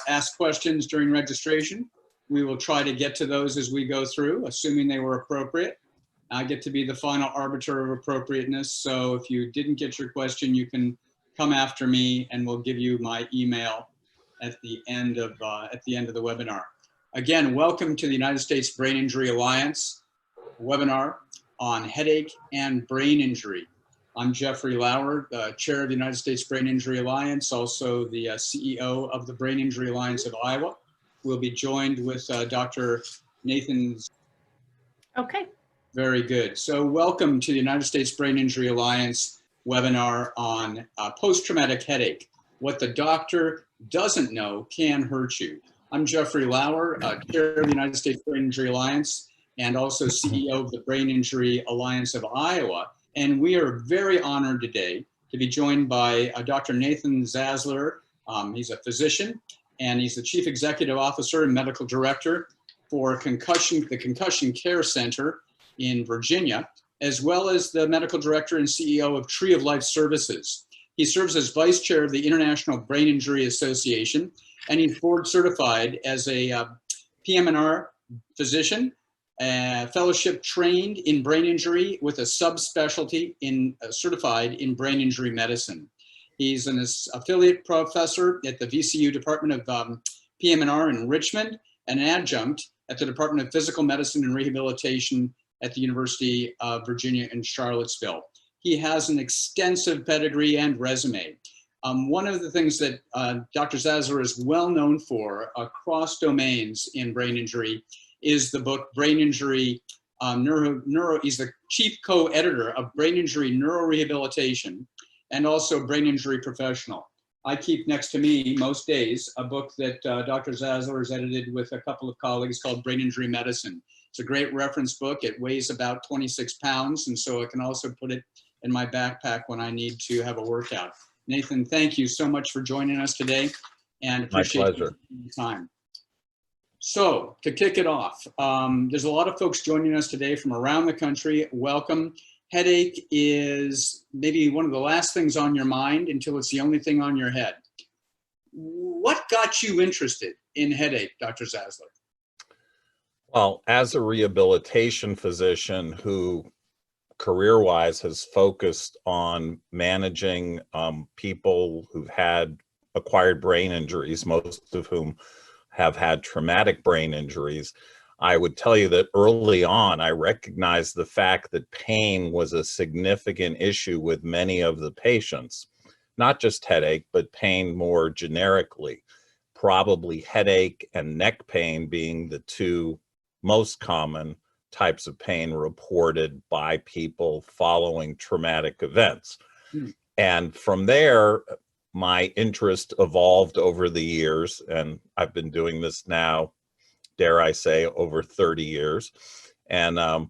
ask questions during registration. We will try to get to those as we go through, assuming they were appropriate. I get to be the final arbiter of appropriateness. So if you didn't get your question, you can come after me and we'll give you my email at the end of the webinar. Again, welcome to the United States Brain Injury Alliance webinar on headache and brain injury. I'm Jeffrey Lauer, chair of the United States Brain Injury Alliance, also the CEO of the Brain Injury Alliance of Iowa. We'll be joined with Dr. Nathan. Okay. Very good. So welcome to the United States Brain Injury Alliance webinar on post-traumatic headache. What the doctor doesn't know can hurt you. I'm Jeffrey Lauer, chair of the United States Brain Injury Alliance and also CEO of the Brain Injury Alliance of Iowa. And we are very honored today to be joined by Dr. Nathan Zasler. He's a physician and he's the Chief Executive Officer and Medical Director for the Concussion Care Center in Virginia, as well as the Medical Director and CEO of Tree of Life Services. He serves as Vice Chair of the International Brain Injury Association, and he's board certified as a PM&R physician, fellowship trained in brain injury with a subspecialty certified in brain injury medicine. He's an affiliate professor at the VCU Department of PM&R in Richmond, and an adjunct at the Department of Physical Medicine and Rehabilitation at the University of Virginia in Charlottesville. He has an extensive pedigree and resume. One of the things that Dr. Zasler is well known for across domains in brain injury is the book Brain Injury he's the chief co-editor of Brain Injury Neurorehabilitation and also Brain Injury Professional. I keep next to me most days a book that Dr. Zasler has edited with a couple of colleagues called Brain Injury Medicine. It's a great reference book. It weighs about 26 pounds, and so I can also put it in my backpack when I need to have a workout. Nathan, thank you so much for joining us today, and appreciate your time. So to kick it off, there's a lot of folks joining us today from around the country. Welcome. Headache is maybe one of the last things on your mind until it's the only thing on your head. What got you interested in headache, Dr. Zasler? Well, as a rehabilitation physician who career-wise has focused on managing people who've had acquired brain injuries, most of whom have had traumatic brain injuries, I would tell you that early on, I recognized the fact that pain was a significant issue with many of the patients, not just headache, but pain more generically, probably headache and neck pain being the two most common types of pain reported by people following traumatic events. And from there, my interest evolved over the years, and I've been doing this now, dare I say, over 30 years, and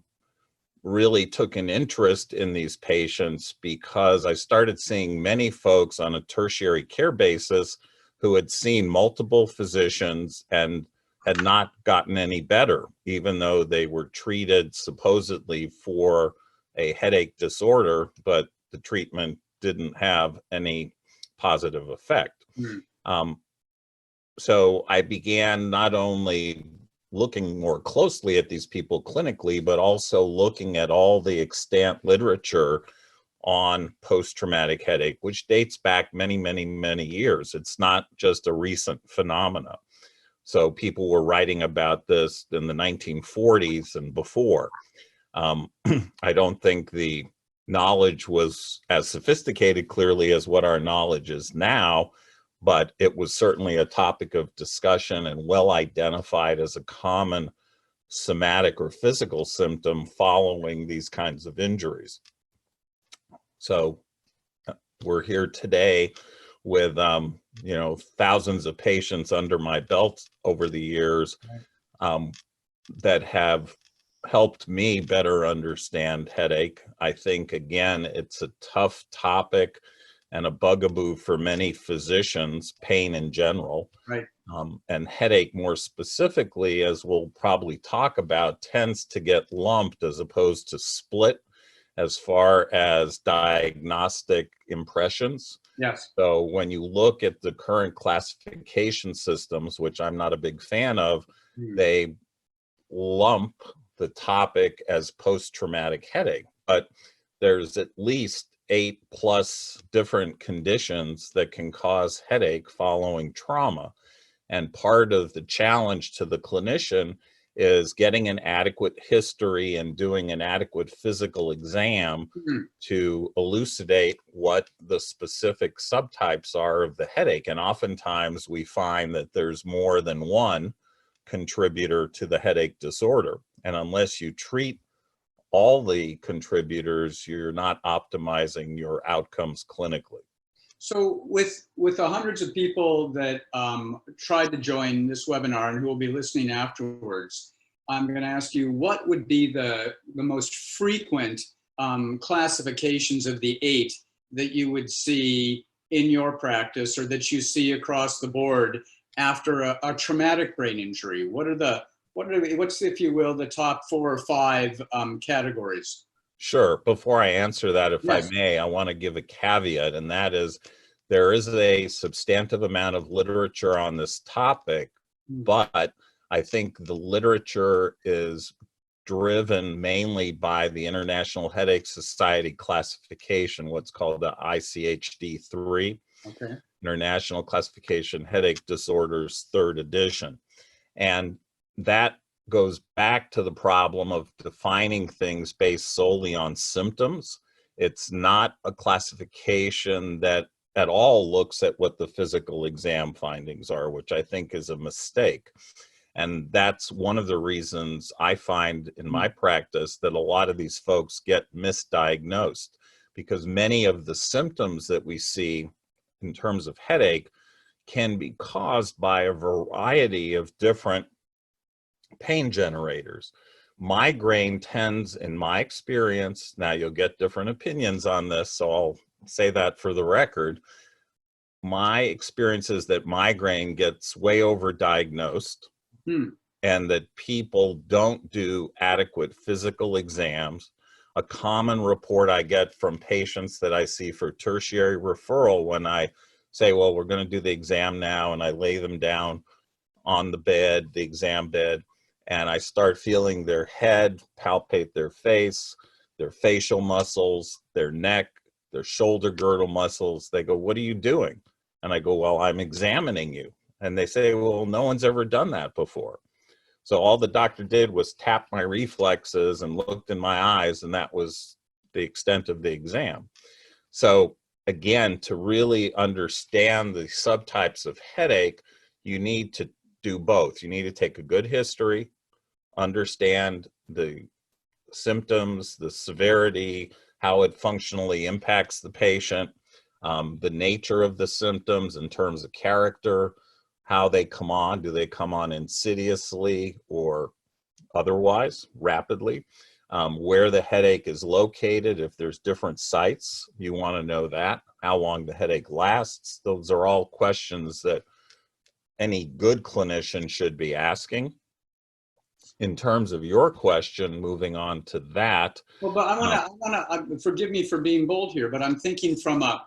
really took an interest in these patients because I started seeing many folks on a tertiary care basis who had seen multiple physicians and had not gotten any better, even though they were treated supposedly for a headache disorder, but the treatment didn't have any positive effect. So I began not only looking more closely at these people clinically, but also looking at all the extant literature on post-traumatic headache, which dates back many, many, many years. It's not just a recent phenomenon. So people were writing about this in the 1940s and before. I don't think the knowledge was as sophisticated clearly as what our knowledge is now, but it was certainly a topic of discussion and well identified as a common somatic or physical symptom following these kinds of injuries. So we're here today with thousands of patients under my belt over the years that have helped me better understand headache. I think, again, it's a tough topic and a bugaboo for many physicians, pain in general. Right. And headache more specifically, as we'll probably talk about, tends to get lumped as opposed to split as far as diagnostic impressions. Yes. So when you look at the current classification systems, which I'm not a big fan of, they lump the topic as post-traumatic headache, but there's at least 8+ different conditions that can cause headache following trauma. And part of the challenge to the clinician is getting an adequate history and doing an adequate physical exam to elucidate what the specific subtypes are of the headache. And oftentimes we find that there's more than one contributor to the headache disorder. And unless you treat all the contributors, you're not optimizing your outcomes clinically. So with the hundreds of people that tried to join this webinar and who will be listening afterwards, I'm going to ask you, what would be the most frequent classifications of the 8 that you would see in your practice or that you see across the board after a traumatic brain injury? What's, if you will, the top 4 or 5 categories? Sure. Before I answer that, if Yes. I may, I want to give a caveat, and that is there is a substantive amount of literature on this topic, but I think the literature is driven mainly by the International Headache Society classification, what's called the ICHD-3, Okay. International Classification Headache Disorders, 3rd edition. And that goes back to the problem of defining things based solely on symptoms. It's not a classification that at all looks at what the physical exam findings are, which I think is a mistake. And that's one of the reasons I find in my practice that a lot of these folks get misdiagnosed, because many of the symptoms that we see in terms of headache can be caused by a variety of different pain generators. Migraine tends, in my experience, now you'll get different opinions on this, so I'll say that for the record. My experience is that migraine gets way overdiagnosed and that people don't do adequate physical exams. A common report I get from patients that I see for tertiary referral when I say, well, we're going to do the exam now, and I lay them down on the bed, the exam bed, and I start feeling their head, palpate their face, their facial muscles, their neck, their shoulder girdle muscles. They go, what are you doing? And I go, well, I'm examining you. And they say, well, no one's ever done that before. So all the doctor did was tap my reflexes and looked in my eyes, and that was the extent of the exam. So again, to really understand the subtypes of headache, you need to do both. You need to take a good history, understand the symptoms, the severity, how it functionally impacts the patient, the nature of the symptoms in terms of character, how they come on. Do they come on insidiously or otherwise, rapidly? Where the headache is located, if there's different sites, you want to know that. How long the headache lasts. Those are all questions that any good clinician should be asking. In terms of your question, moving on to that. Well, but I want to forgive me for being bold here, but I'm thinking from a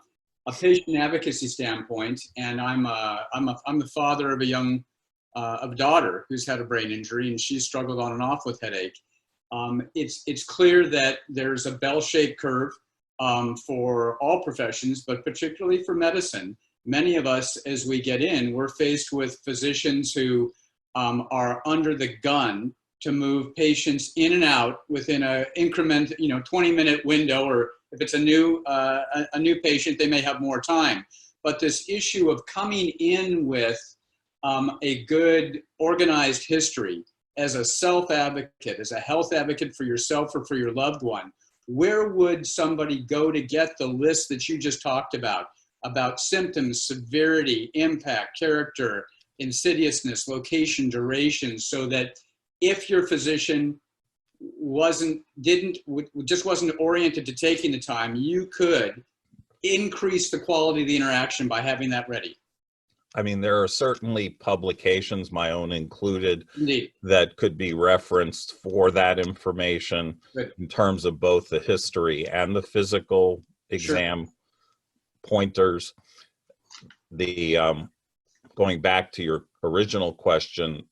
patient advocacy standpoint, and I'm the father of a daughter who's had a brain injury, and she's struggled on and off with headache. It's clear that there's a bell-shaped curve for all professions, but particularly for medicine. Many of us, as we get in, we're faced with physicians who are under the gun to move patients in and out within a increment, 20-minute window, or if it's a new patient, they may have more time. But this issue of coming in with a good organized history as a self-advocate, as a health advocate for yourself or for your loved one, where would somebody go to get the list that you just talked about symptoms, severity, impact, character, insidiousness, location, duration, so that if your physician just wasn't oriented to taking the time, you could increase the quality of the interaction by having that ready? I mean, there are certainly publications, my own included, Indeed. that could be referenced for that information. Good. In terms of both the history and the physical exam pointers. The going back to your original question,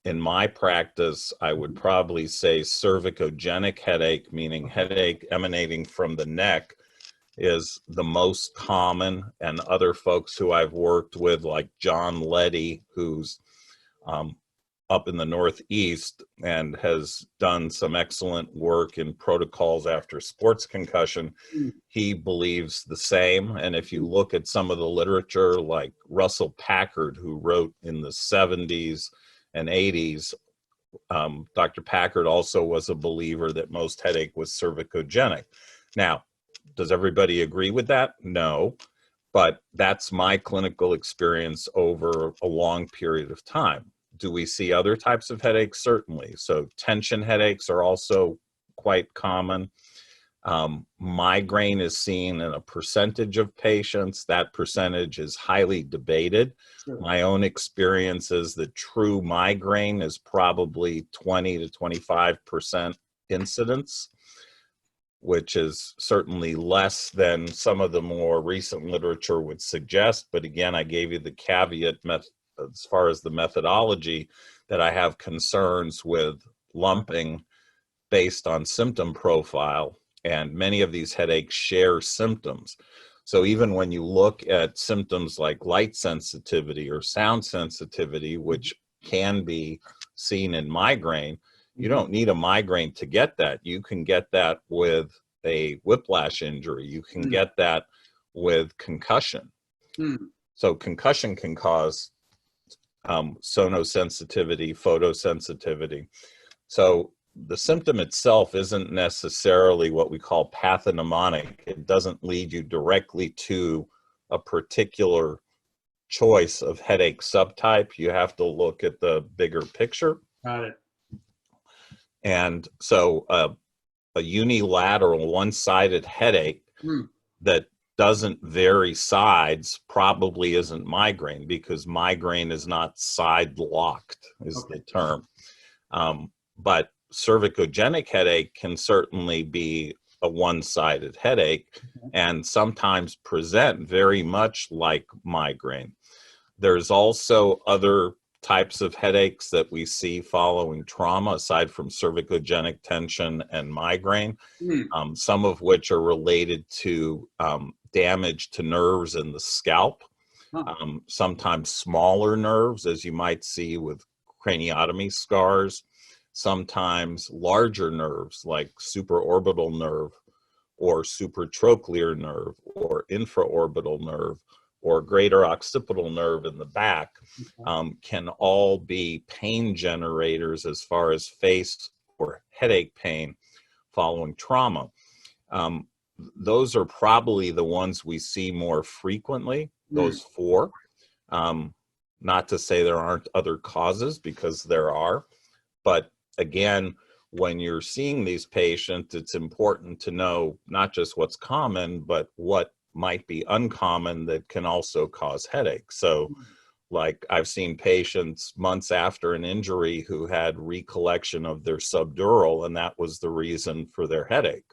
in my practice, I would probably say cervicogenic headache, meaning headache emanating from the neck, is the most common. And other folks who I've worked with, like John Leddy, who's up in the Northeast and has done some excellent work in protocols after sports concussion, he believes the same. And if you look at some of the literature, like Russell Packard, who wrote in the 70s and 80s, Dr. Packard also was a believer that most headache was cervicogenic. Now, does everybody agree with that? No, but that's my clinical experience over a long period of time. Do we see other types of headaches? Certainly. So tension headaches are also quite common. Migraine is seen in a percentage of patients. That percentage is highly debated. Sure. My own experience is that true migraine is probably 20 to 25% incidence, which is certainly less than some of the more recent literature would suggest. But again, I gave you the caveat as far as the methodology, that I have concerns with lumping based on symptom profile, and many of these headaches share symptoms. So even when you look at symptoms like light sensitivity or sound sensitivity, which can be seen in migraine, you don't need a migraine to get that. You can get that with a whiplash injury. You can get that with concussion. So concussion can cause sonosensitivity, photosensitivity. So the symptom itself isn't necessarily what we call pathognomonic. It doesn't lead you directly to a particular choice of headache subtype. You have to look at the bigger picture. Got it. And so a unilateral one-sided headache that doesn't vary sides probably isn't migraine, because migraine is not side locked is the term. But cervicogenic headache can certainly be a one-sided headache and sometimes present very much like migraine. There's also other types of headaches that we see following trauma, aside from cervicogenic tension and migraine, some of which are related to damage to nerves in the scalp, sometimes smaller nerves, as you might see with craniotomy scars, sometimes larger nerves like supraorbital nerve or supratrochlear nerve or infraorbital nerve or greater occipital nerve in the back, can all be pain generators as far as face or headache pain following trauma. Those are probably the ones we see more frequently, those four. Not to say there aren't other causes, because there are, but again, when you're seeing these patients, it's important to know not just what's common, but what might be uncommon that can also cause headaches. So like I've seen patients months after an injury who had recollection of their subdural, and that was the reason for their headache,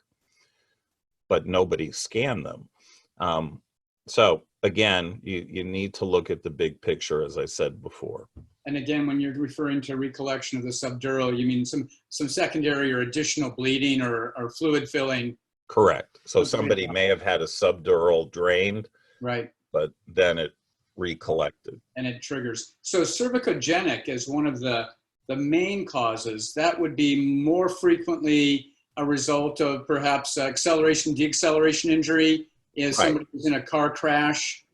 but nobody scanned them. So again, you need to look at the big picture, as I said before. And again, when you're referring to recollection of the subdural, you mean some secondary or additional bleeding or fluid filling? Correct. So somebody may have had a subdural drained, right, but then it recollected. And it triggers. So cervicogenic is one of the main causes. That would be more frequently a result of perhaps acceleration, deceleration injury, is somebody who's in a car crash.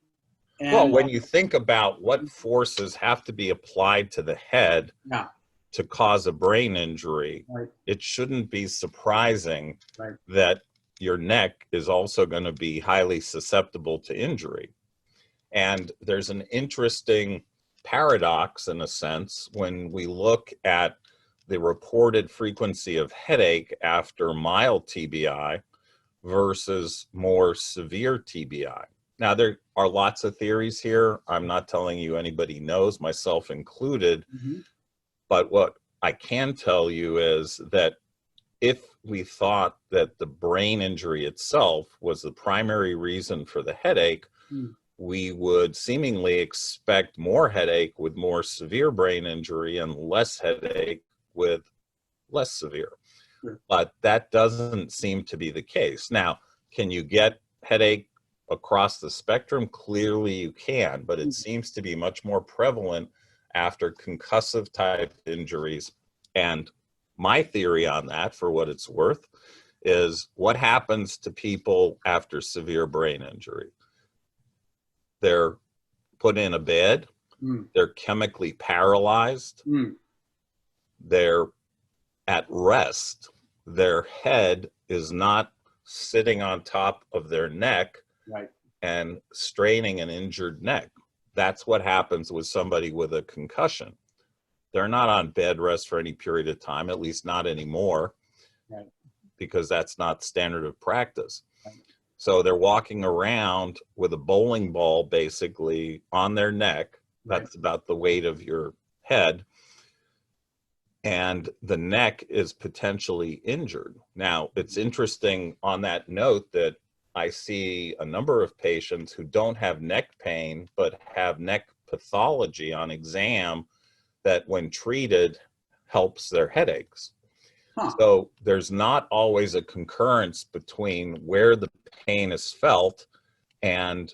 And, well, when you think about what forces have to be applied to the head to cause a brain injury, it shouldn't be surprising that your neck is also going to be highly susceptible to injury. And there's an interesting paradox, in a sense, when we look at the reported frequency of headache after mild TBI versus more severe TBI. Now, there are lots of theories here. I'm not telling you anybody knows, myself included. But what I can tell you is that if we thought that the brain injury itself was the primary reason for the headache, we would seemingly expect more headache with more severe brain injury and less headache with less severe. Sure. But that doesn't seem to be the case. Now, can you get headache across the spectrum? Clearly you can, but it seems to be much more prevalent after concussive type injuries. And my theory on that, for what it's worth, is what happens to people after severe brain injury? They're put in a bed, they're chemically paralyzed, they're at rest, their head is not sitting on top of their neck and straining an injured neck. That's what happens with somebody with a concussion. They're not on bed rest for any period of time, at least not anymore, because that's not standard of practice. So they're walking around with a bowling ball basically on their neck. That's about the weight of your head. And the neck is potentially injured. Now, it's interesting on that note that I see a number of patients who don't have neck pain, but have neck pathology on exam that when treated helps their headaches. So there's not always a concurrence between where the pain is felt and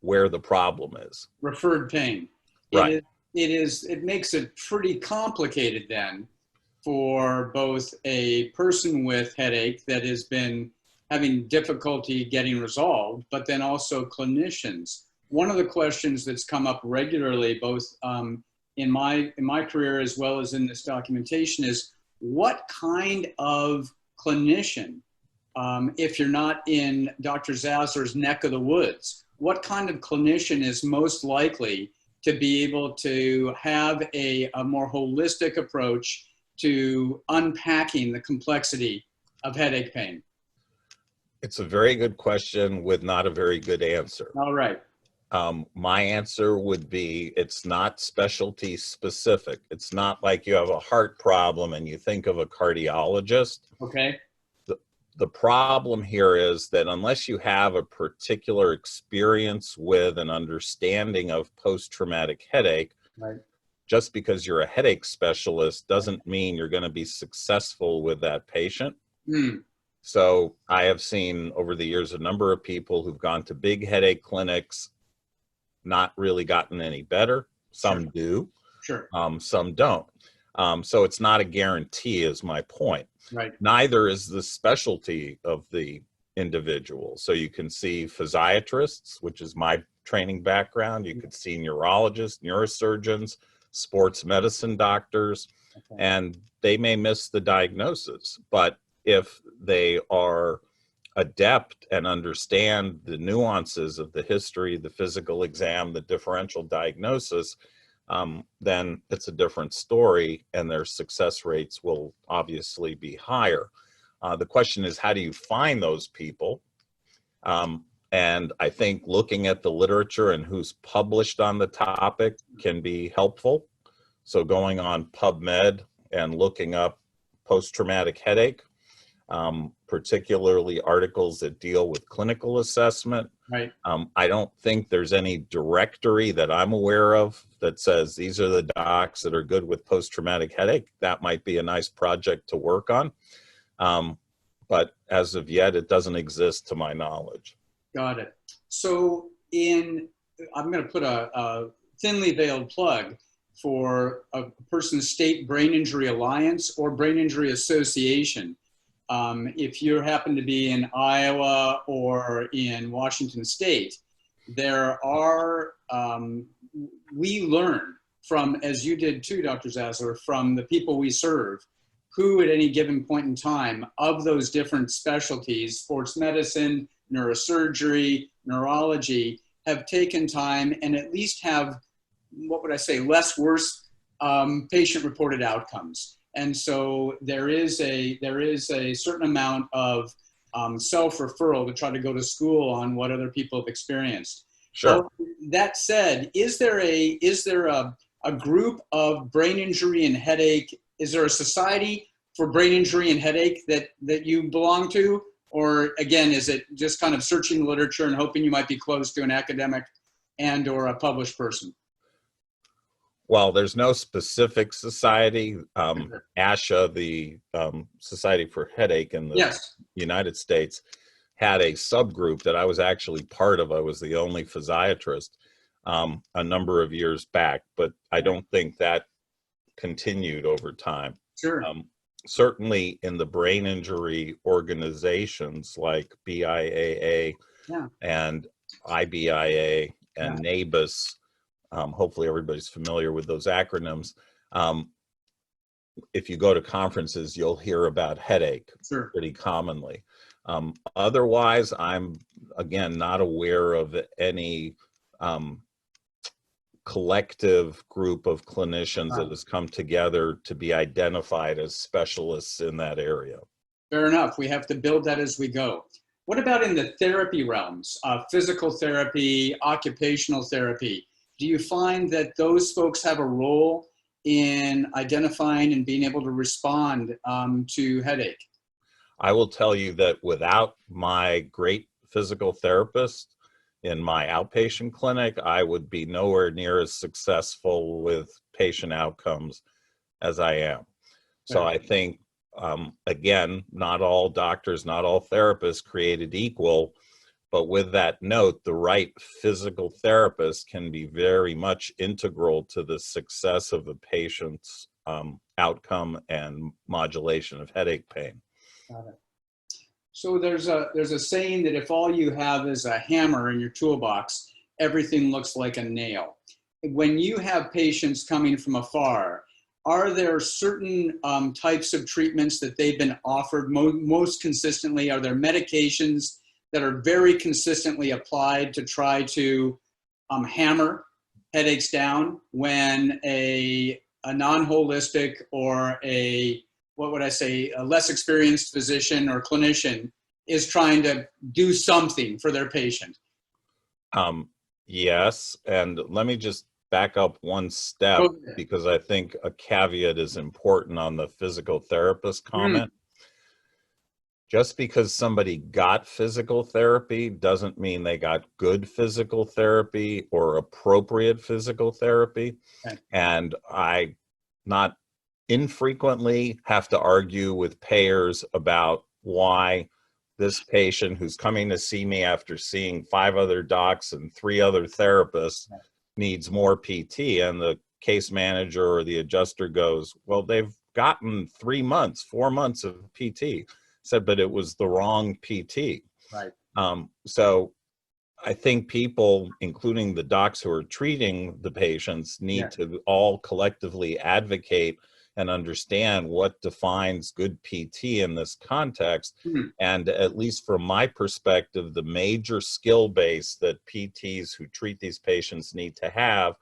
where the problem is. Referred pain. Right. It makes it pretty complicated then for both a person with headache that has been having difficulty getting resolved, but then also clinicians. One of the questions that's come up regularly, both in my career as well as in this documentation, is what kind of clinician, if you're not in Dr. Zasler's neck of the woods, what kind of clinician is most likely to be able to have a more holistic approach to unpacking the complexity of headache pain? It's a very good question with not a very good answer. All right. My answer would be it's not specialty specific. It's not like you have a heart problem and you think of a cardiologist. Okay. The problem here is that unless you have a particular experience with an understanding of post-traumatic headache, just because you're a headache specialist doesn't mean you're going to be successful with that patient. So I have seen over the years a number of people who've gone to big headache clinics, not really gotten any better. Some do, some don't. So it's not a guarantee is my point. Neither is the specialty of the individual. So you can see physiatrists, which is my training background. You could see neurologists, neurosurgeons, sports medicine doctors, and they may miss the diagnosis. But if they are adept and understand the nuances of the history, the physical exam, the differential diagnosis, then it's a different story and their success rates will obviously be higher. The question is, how do you find those people? And I think looking at the literature and who's published on the topic can be helpful. So going on PubMed and looking up post-traumatic headache, particularly articles that deal with clinical assessment. I don't think there's any directory that I'm aware of that says these are the docs that are good with post-traumatic headache. That might be a nice project to work on. But as of yet, it doesn't exist to my knowledge. Got it. So I'm going to put a thinly veiled plug for a person's state brain injury alliance or brain injury association. If you happen to be in Iowa or in Washington State, there are, we learn from, as you did too, Dr. Zasler, from the people we serve, who at any given point in time of those different specialties, sports medicine, neurosurgery, neurology, have taken time and at least have, what would I say, less worse patient-reported outcomes. And so there is a certain amount of self-referral to try to go to school on what other people have experienced. Sure. So that said, is there a group of brain injury and headache? Is there a society for brain injury and headache that you belong to? Or again, is it just kind of searching the literature and hoping you might be close to an academic and or a published person? Well, there's no specific society. ASHA, the Society for Headache in the Yes. United States, had a subgroup that I was actually part of. I was the only physiatrist a number of years back, but I don't think that continued over time. Sure. Certainly in the brain injury organizations like BIAA Yeah. and IBIA and Yeah. NABUS, hopefully everybody's familiar with those acronyms. If you go to conferences, you'll hear about headache Sure. pretty commonly. Otherwise, I'm, again, not aware of any collective group of clinicians that has come together to be identified as specialists in that area. Fair enough. We have to build that as we go. What about in the therapy realms, physical therapy, occupational therapy? Do you find that those folks have a role in identifying and being able to respond to headache? I will tell you that without my great physical therapist in my outpatient clinic, I would be nowhere near as successful with patient outcomes as I am. So I think, again, not all doctors, not all therapists created equal, but with that note, the right physical therapist can be very much integral to the success of a patient's outcome and modulation of headache pain. Got it. So there's a saying that if all you have is a hammer in your toolbox, everything looks like a nail. When you have patients coming from afar, are there certain types of treatments that they've been offered most consistently? Are there medications that are very consistently applied to try to hammer headaches down when a non-holistic or a less experienced physician or clinician is trying to do something for their patient? Yes, and let me just back up one step because I think a caveat is important on the physical therapist comment. Just because somebody got physical therapy doesn't mean they got good physical therapy or appropriate physical therapy. Okay. And I not infrequently have to argue with payers about why this patient who's coming to see me after seeing 5 other docs and 3 other therapists needs more PT. And the case manager or the adjuster goes, well, they've gotten 3 months, 4 months of PT. Said, but it was the wrong PT. Right. So I think people, including the docs who are treating the patients, need to all collectively advocate and understand what defines good PT in this context. And at least from my perspective, the major skill base that PTs who treat these patients need to have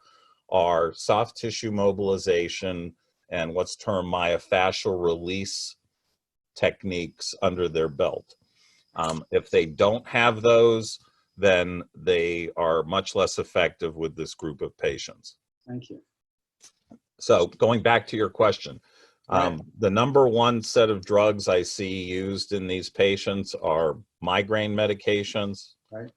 are soft tissue mobilization and what's termed myofascial release techniques under their belt. If they don't have those, then they are much less effective with this group of patients. Thank you. So going back to your question, the number one set of drugs I see used in these patients are migraine medications. Right.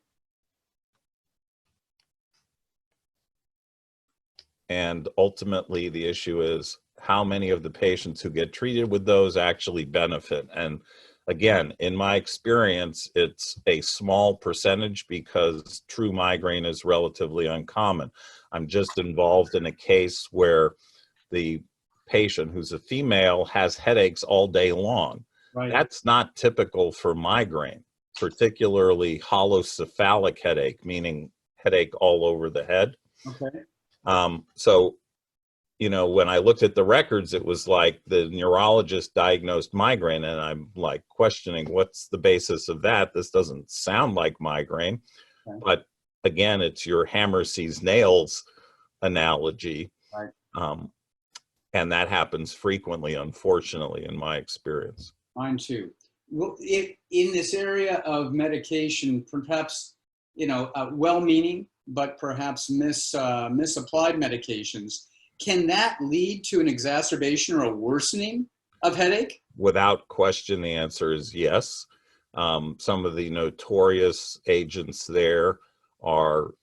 And ultimately the issue is how many of the patients who get treated with those actually benefit. And again, in my experience, it's a small percentage because true migraine is relatively uncommon. I'm just involved in a case where the patient, who's a female, has headaches all day long. Right. That's not typical for migraine, particularly holocephalic headache, meaning headache all over the head. Okay. So, you know, when I looked at the records, it was like the neurologist diagnosed migraine, and I'm like questioning what's the basis of that. This doesn't sound like migraine. Okay. But again, it's your hammer sees nails analogy. Right. And that happens frequently, unfortunately, in my experience. Mine too. Well, in this area of medication, perhaps, you know, well-meaning, but perhaps misapplied medications, can that lead to an exacerbation or a worsening of headache? without question, the answer is yes. Some of the notorious agents there are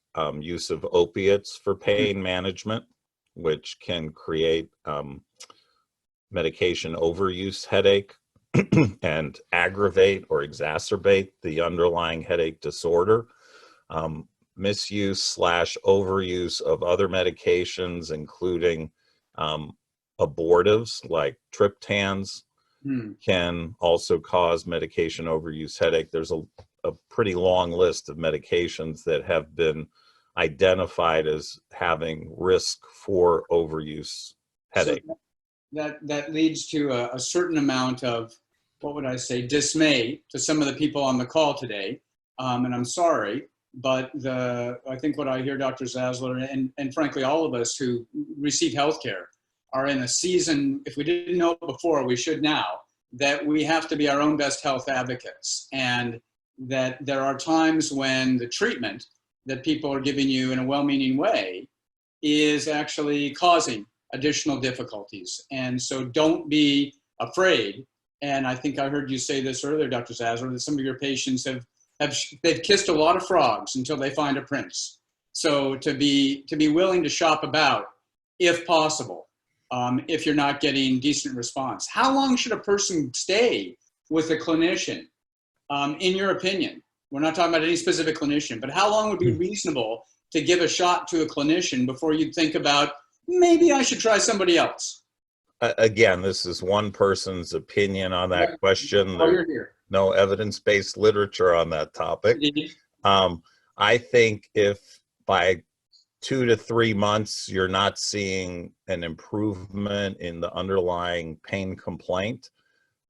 use of opiates for pain management, which can create medication overuse headache and aggravate or exacerbate the underlying headache disorder. Misuse / overuse of other medications, including abortives like triptans, can also cause medication overuse headache. There's a pretty long list of medications that have been identified as having risk for overuse headache. So that leads to a certain amount of, what would I say, dismay to some of the people on the call today. And I'm sorry, but I think what I hear, Dr. Zasler, and frankly, all of us who receive healthcare are in a season, if we didn't know before, we should now, that we have to be our own best health advocates. And that there are times when the treatment that people are giving you in a well-meaning way is actually causing additional difficulties. And so don't be afraid. And I think I heard you say this earlier, Dr. Zasler, that some of your patients they've kissed a lot of frogs until they find a prince. So to be willing to shop about, if possible, if you're not getting decent response. How long should a person stay with a clinician, in your opinion? We're not talking about any specific clinician, but how long would be reasonable to give a shot to a clinician before you think about, maybe I should try somebody else? Again, this is one person's opinion on that question. You're here. No evidence-based literature on that topic. I think if by 2 to 3 months you're not seeing an improvement in the underlying pain complaint,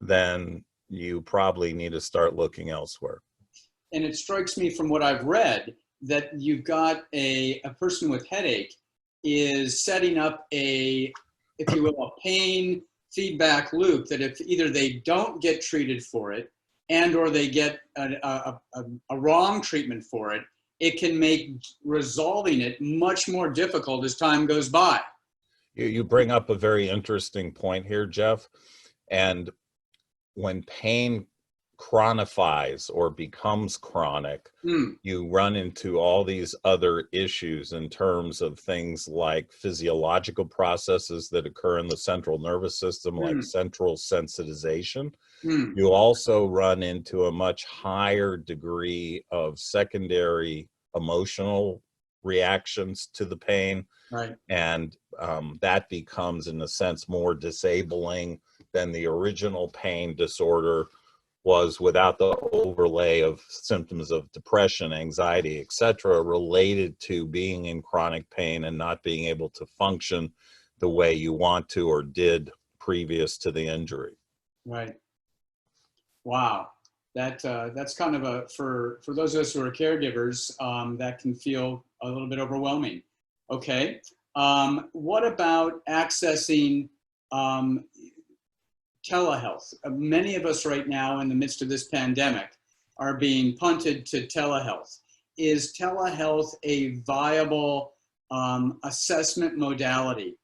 then you probably need to start looking elsewhere. And it strikes me from what I've read that you've got a person with headache is setting up if you will, a pain feedback loop, that if either they don't get treated for it and or they get a wrong treatment for it, it can make resolving it much more difficult as time goes by. You bring up a very interesting point here, Jeff. And when pain chronifies or becomes chronic, you run into all these other issues in terms of things like physiological processes that occur in the central nervous system, like central sensitization. You also run into a much higher degree of secondary emotional reactions to the pain. Right. And that becomes, in a sense, more disabling than the original pain disorder was, without the overlay of symptoms of depression, anxiety, etc., related to being in chronic pain and not being able to function the way you want to or did previous to the injury. Right. Wow. That's kind of for those of us who are caregivers, that can feel a little bit overwhelming. Okay. What about accessing telehealth? Many of us right now in the midst of this pandemic are being punted to telehealth. Is telehealth a viable assessment modality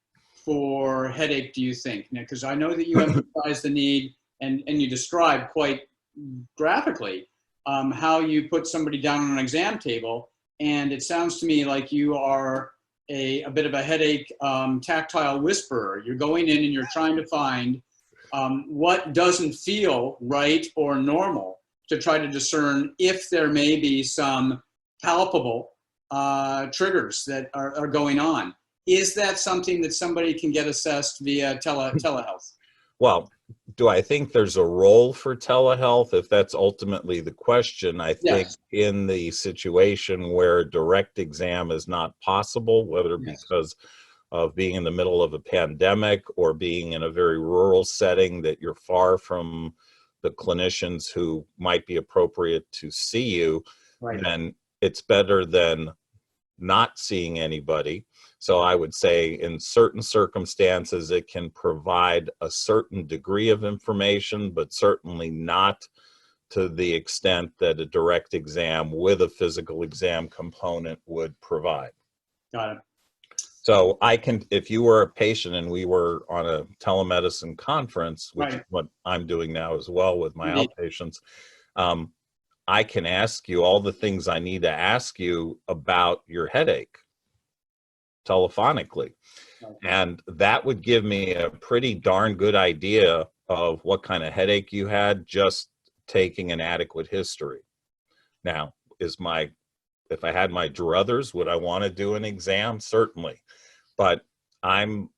for headache, do you think? Because I know that you emphasize the need and you describe quite graphically how you put somebody down on an exam table, and it sounds to me like you are a bit of a headache tactile whisperer. You're going in and you're trying to find what doesn't feel right or normal to try to discern if there may be some palpable triggers that are going on. Is that something that somebody can get assessed via telehealth? Well, do I think there's a role for telehealth? If that's ultimately the question, I think in the situation where a direct exam is not possible, whether because of being in the middle of a pandemic or being in a very rural setting that you're far from the clinicians who might be appropriate to see you, then it's better than not seeing anybody. So I would say in certain circumstances, it can provide a certain degree of information, but certainly not to the extent that a direct exam with a physical exam component would provide. Got it. So I can, if you were a patient and we were on a telemedicine conference, which is what I'm doing now as well with my outpatients, I can ask you all the things I need to ask you about your headache telephonically. And that would give me a pretty darn good idea of what kind of headache you had, just taking an adequate history. Now, if I had my druthers, would I want to do an exam? Certainly. But I'm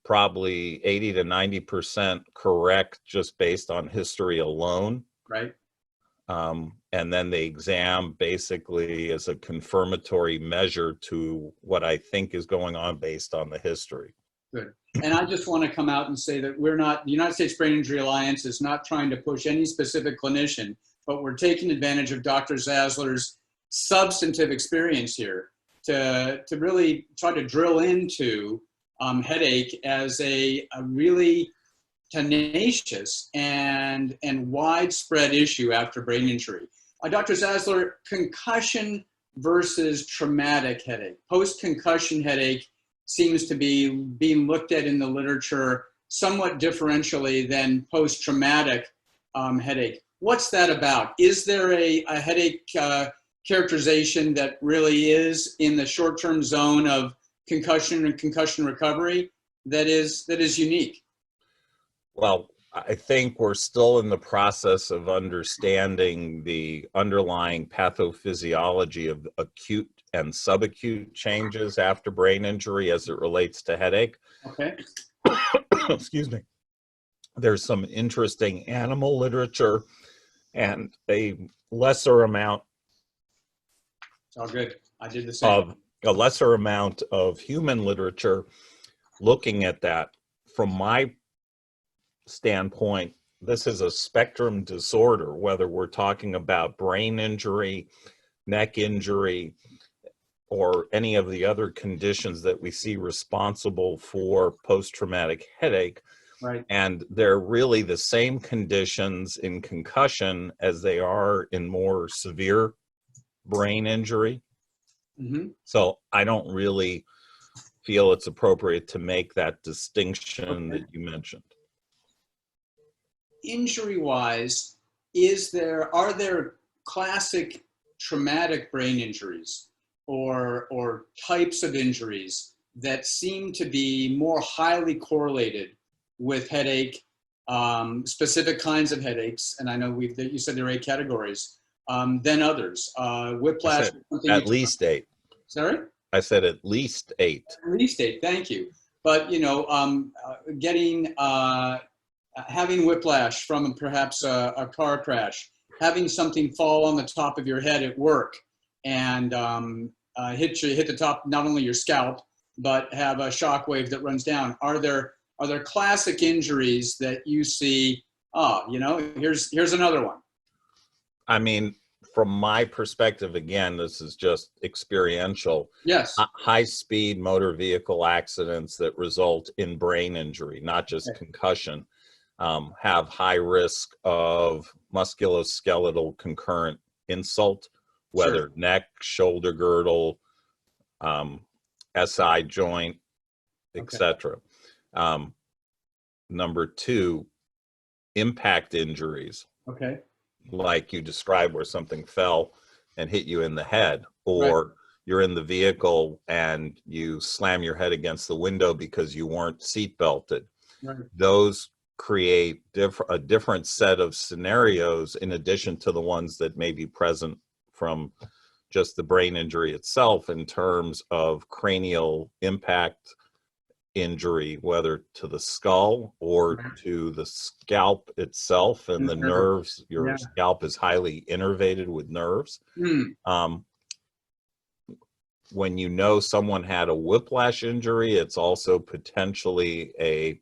probably 80 to 90% correct just based on history alone. Right. And then the exam basically is a confirmatory measure to what I think is going on based on the history. Good. And I just want to come out and say that the United States Brain Injury Alliance is not trying to push any specific clinician, but we're taking advantage of Dr. Zasler's substantive experience here to really try to drill into headache as a really tenacious and widespread issue after brain injury. Dr. Zasler, concussion versus traumatic headache. Post-concussion headache seems to be being looked at in the literature somewhat differentially than post-traumatic headache. What's that about? Is there a headache characterization that really is in the short-term zone of concussion and concussion recovery that is unique? Well, I think we're still in the process of understanding the underlying pathophysiology of acute and subacute changes after brain injury as it relates to headache. Okay. Excuse me. There's some interesting animal literature and a lesser amount. It's all good. I did the same. A lesser amount of human literature looking at that. From my standpoint, this is a spectrum disorder, whether we're talking about brain injury, neck injury, or any of the other conditions that we see responsible for post-traumatic headache. Right. And they're really the same conditions in concussion as they are in more severe brain injury. Mm-hmm. So I don't really feel it's appropriate to make that distinction that you mentioned. Injury-wise, are there classic traumatic brain injuries or types of injuries that seem to be more highly correlated with headache, specific kinds of headaches, and I know you said there are 8 categories, than others? Whiplash. At least 8. Sorry? I said at least 8. At least 8, thank you. But, having whiplash from perhaps a car crash, having something fall on the top of your head at work and hit the top, not only your scalp, but have a shock wave that runs down. Are there classic injuries that you see, here's another one? I mean, from my perspective, again, this is just experiential. Yes. High-speed motor vehicle accidents that result in brain injury, not just concussion, have high risk of musculoskeletal concurrent insult, whether neck, shoulder girdle, SI joint, etc. Number 2, impact injuries. Okay. Like you described, where something fell and hit you in the head, or you're in the vehicle and you slam your head against the window because you weren't seat belted. Right. Those create a different set of scenarios in addition to the ones that may be present from just the brain injury itself, in terms of cranial impact injury, whether to the skull or to the scalp itself and the nerves. Your scalp is highly innervated with nerves. When you know someone had a whiplash injury, it's also potentially a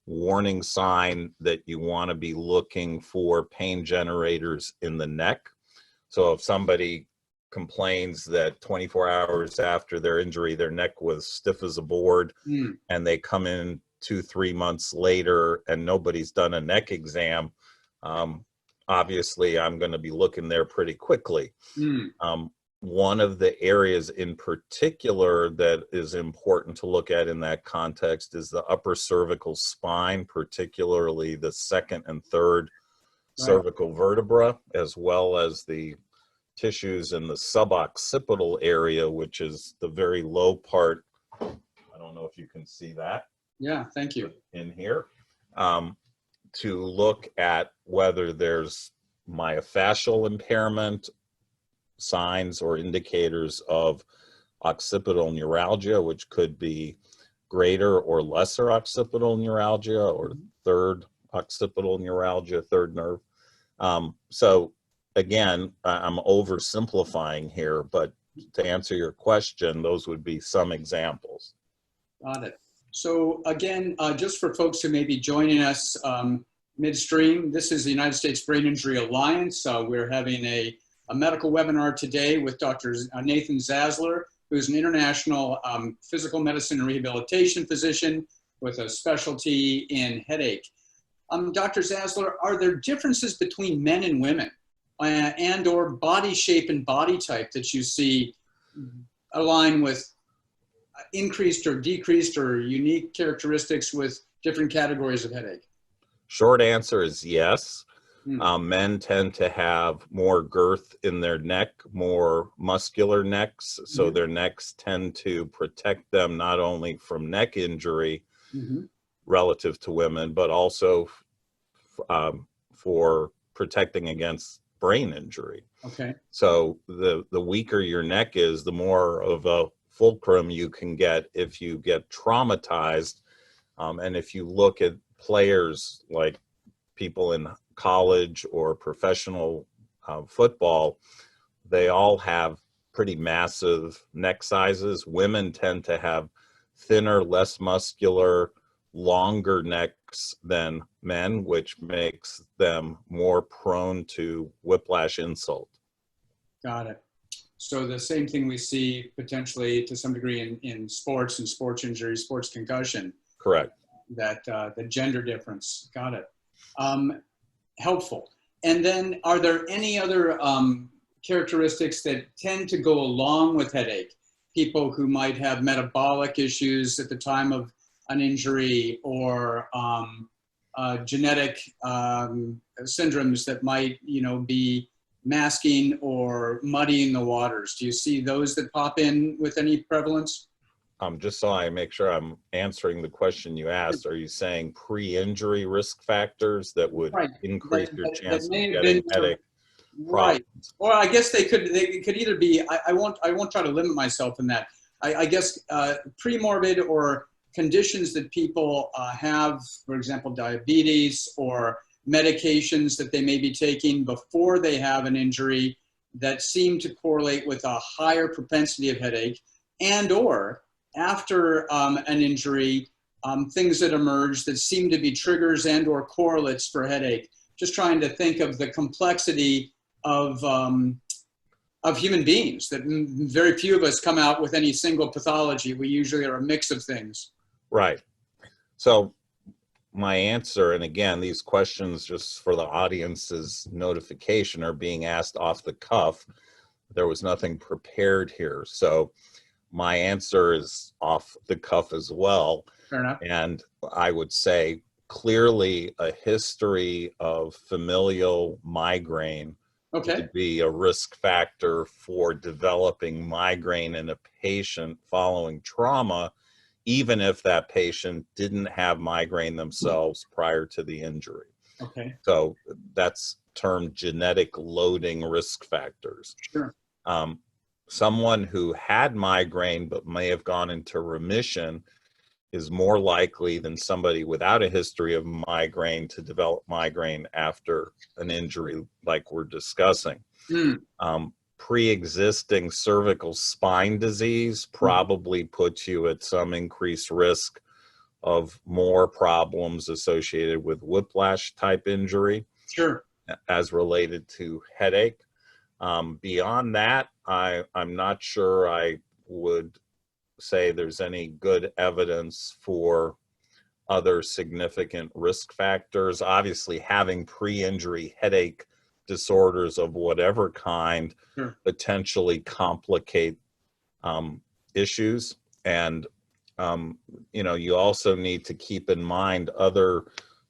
warning sign that you want to be looking for pain generators in the neck. So if somebody complains that 24 hours after their injury, their neck was stiff as a board, and they come in 2-3 months later and nobody's done a neck exam, obviously I'm going to be looking there pretty quickly. one of the areas in particular that is important to look at in that context is the upper cervical spine, particularly the second and third cervical vertebra, as well as the tissues in the suboccipital area, which is the very low part. I don't know if you can see that. Yeah, thank you. In here, to look at whether there's myofascial impairment, signs or indicators of occipital neuralgia, which could be greater or lesser occipital neuralgia or third occipital neuralgia, third nerve. So again, I'm oversimplifying here, but to answer your question, those would be some examples. Got it. So again, just for folks who may be joining us midstream, this is the United States Brain Injury Alliance. We're having a medical webinar today with Dr. Nathan Zasler, who's an international physical medicine and rehabilitation physician with a specialty in headache. Dr. Zasler, are there differences between men and women and or body shape and body type that you see align with increased or decreased or unique characteristics with different categories of headache? Short answer is yes. Men tend to have more girth in their neck, more muscular necks, so their necks tend to protect them not only from neck injury relative to women, but also for protecting against brain injury. Okay. So the weaker your neck is, the more of a fulcrum you can get if you get traumatized. And if you look at players like people in college or professional football, they all have pretty massive neck sizes. Women tend to have thinner, less muscular, longer necks than men, which makes them more prone to whiplash insult. Got it. So the same thing we see potentially to some degree in sports and sports injury, sports concussion. Correct. That the gender difference. Got it. Helpful. And then are there any other characteristics that tend to go along with headache? People who might have metabolic issues at the time of an injury or genetic syndromes that might, be masking or muddying the waters. Do you see those that pop in with any prevalence? Just so I make sure I'm answering the question you asked, are you saying pre-injury risk factors that would increase your chance of getting headache? Right. Or I guess they could either be, I won't try to limit myself in that. I guess pre-morbid or conditions that people have, for example, diabetes or medications that they may be taking before they have an injury that seem to correlate with a higher propensity of headache, and or after an injury, things that emerge that seem to be triggers and or correlates for headache. Just trying to think of the complexity of human beings, that very few of us come out with any single pathology. We usually are a mix of things. Right. So my answer, and again, these questions just for the audience's notification are being asked off the cuff. There was nothing prepared here. So my answer is off the cuff as well. Fair enough. And I would say clearly a history of familial migraine would be a risk factor for developing migraine in a patient following trauma, even if that patient didn't have migraine themselves prior to the injury. Okay. So that's termed genetic loading risk factors. Sure. Someone who had migraine but may have gone into remission is more likely than somebody without a history of migraine to develop migraine after an injury like we're discussing. Pre-existing cervical spine disease probably puts you at some increased risk of more problems associated with whiplash type injury. Sure. As related to headache. Beyond that, I'm not sure I would say there's any good evidence for other significant risk factors. Obviously, having pre-injury headache disorders of whatever kind Sure. potentially complicate issues. And, you also need to keep in mind other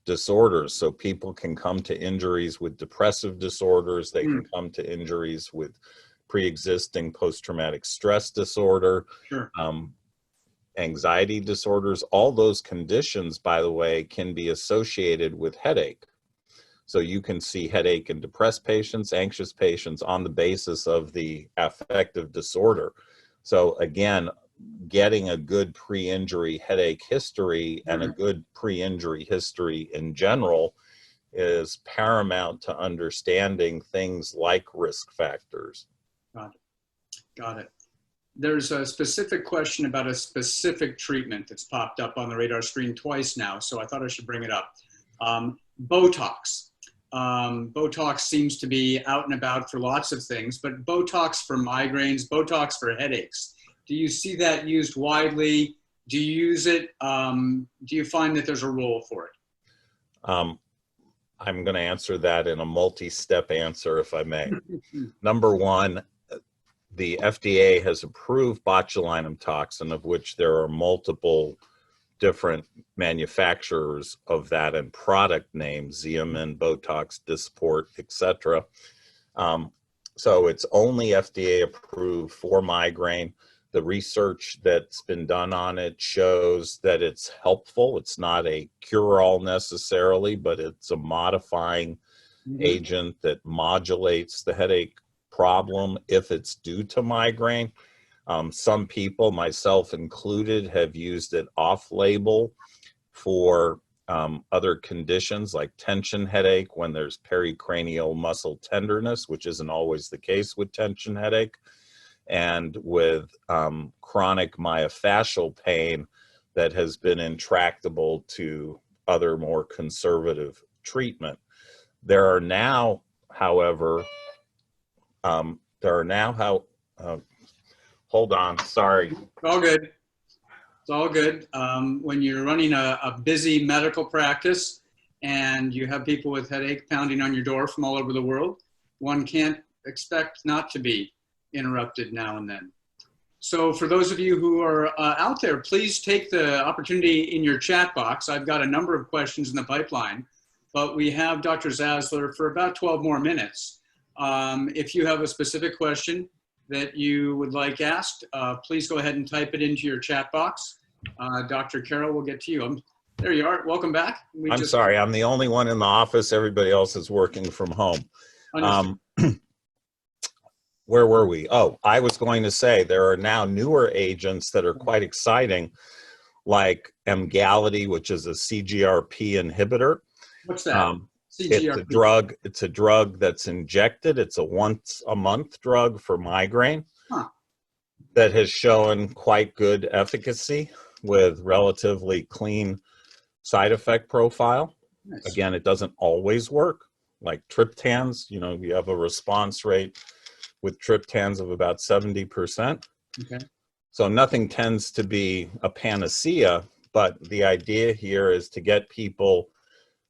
disorders. So people can come to injuries with depressive disorders. They can come to injuries with pre-existing post-traumatic stress disorder, Sure. anxiety disorders. All those conditions, by the way, can be associated with headache. So you can see headache in depressed patients, anxious patients on the basis of the affective disorder. So again, getting a good pre-injury headache history and a good pre-injury history in general is paramount to understanding things like risk factors. Got it. Got it. There's a specific question about a specific treatment that's popped up on the radar screen twice now, so I thought I should bring it up. Botox. Botox seems to be out and about for lots of things, but Botox for migraines, Botox for headaches. Do you see that used widely? Do you use it? Do you find that there's a role for it? I'm going to answer that in a multi-step answer, if I may. Number one, the FDA has approved botulinum toxin, of which there are multiple different manufacturers of that and product names, Xeomin, Botox, Dysport, etc. So it's only FDA approved for migraine. The research that's been done on it shows that it's helpful. It's not a cure-all necessarily, but it's a modifying agent that modulates the headache problem if it's due to migraine. Some people, myself included, have used it off-label for other conditions like tension headache when there's pericranial muscle tenderness, which isn't always the case with tension headache, and with chronic myofascial pain that has been intractable to other more conservative treatment. There are now, however, hold on, sorry. It's all good. It's all good. When you're running a busy medical practice and you have people with headache pounding on your door from all over the world, one can't expect not to be interrupted now and then. So for those of you who are out there, please take the opportunity in your chat box. I've got a number of questions in the pipeline, but we have Dr. Zasler for about 12 more minutes. If you have a specific question that you would like asked, please go ahead and type it into your chat box. Dr. Carroll will get to you. There you are. Welcome back. I'm sorry, I'm the only one in the office. Everybody else is working from home. Where were we? Oh, I was going to say there are now newer agents that are quite exciting, like Emgality, which is a CGRP inhibitor. What's that? CGRP. It's a drug that's injected. It's a once-a-month drug for migraine that has shown quite good efficacy with relatively clean side effect profile. Nice. Again, it doesn't always work. Like triptans, you have a response rate with triptans of about 70%. Okay. So nothing tends to be a panacea, but the idea here is to get people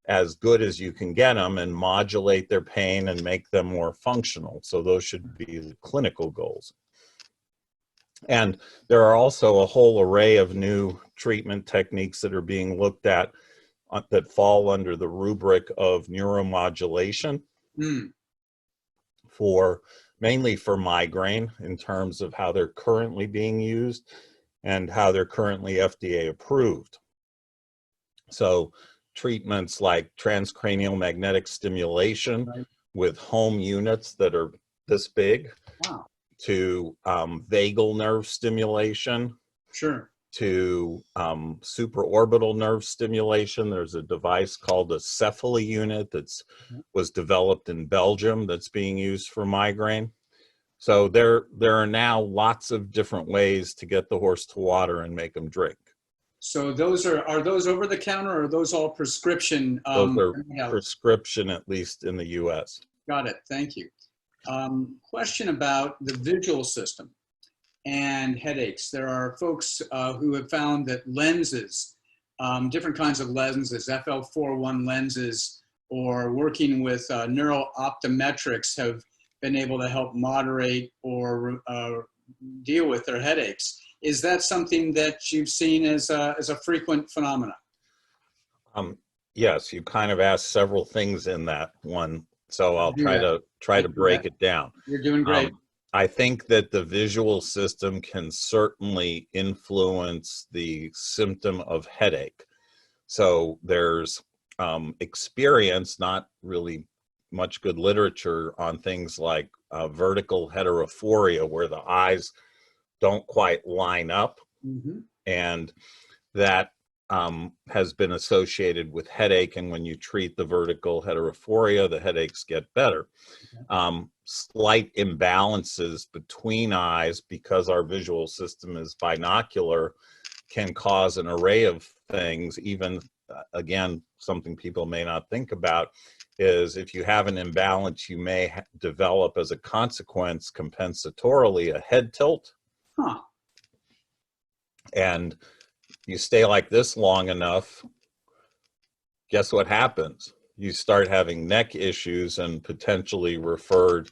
as good as you can get them and modulate their pain and make them more functional. So those should be the clinical goals. And there are also a whole array of new treatment techniques that are being looked at that fall under the rubric of neuromodulation mainly for migraine in terms of how they're currently being used and how they're currently FDA approved. So treatments like transcranial magnetic stimulation with home units that are this big, to vagal nerve stimulation, to supraorbital nerve stimulation. There's a device called a Cephala unit that's was developed in Belgium that's being used for migraine. So there are now lots of different ways to get the horse to water and make them drink. So those are those over the counter, or are those all prescription? Those are prescription, at least in the US. Got it, thank you. Question about the visual system and headaches. There are folks who have found that lenses, different kinds of lenses, FL41 lenses, or working with neurooptometrics have been able to help moderate or deal with their headaches. Is that something that you've seen as a frequent phenomenon? Yes, you kind of asked several things in that one, so I'll try to break it down. You're doing great. I think that the visual system can certainly influence the symptom of headache. So there's experience, not really much good literature on things like vertical heterophoria, where the eyes don't quite line up, and that has been associated with headache. And when you treat the vertical heterophoria, the headaches get better. Slight imbalances between eyes, because our visual system is binocular, can cause an array of things. Even again, something people may not think about is if you have an imbalance, you may develop as a consequence compensatorily a head tilt. And you stay like this long enough, guess what happens? You start having neck issues and potentially referred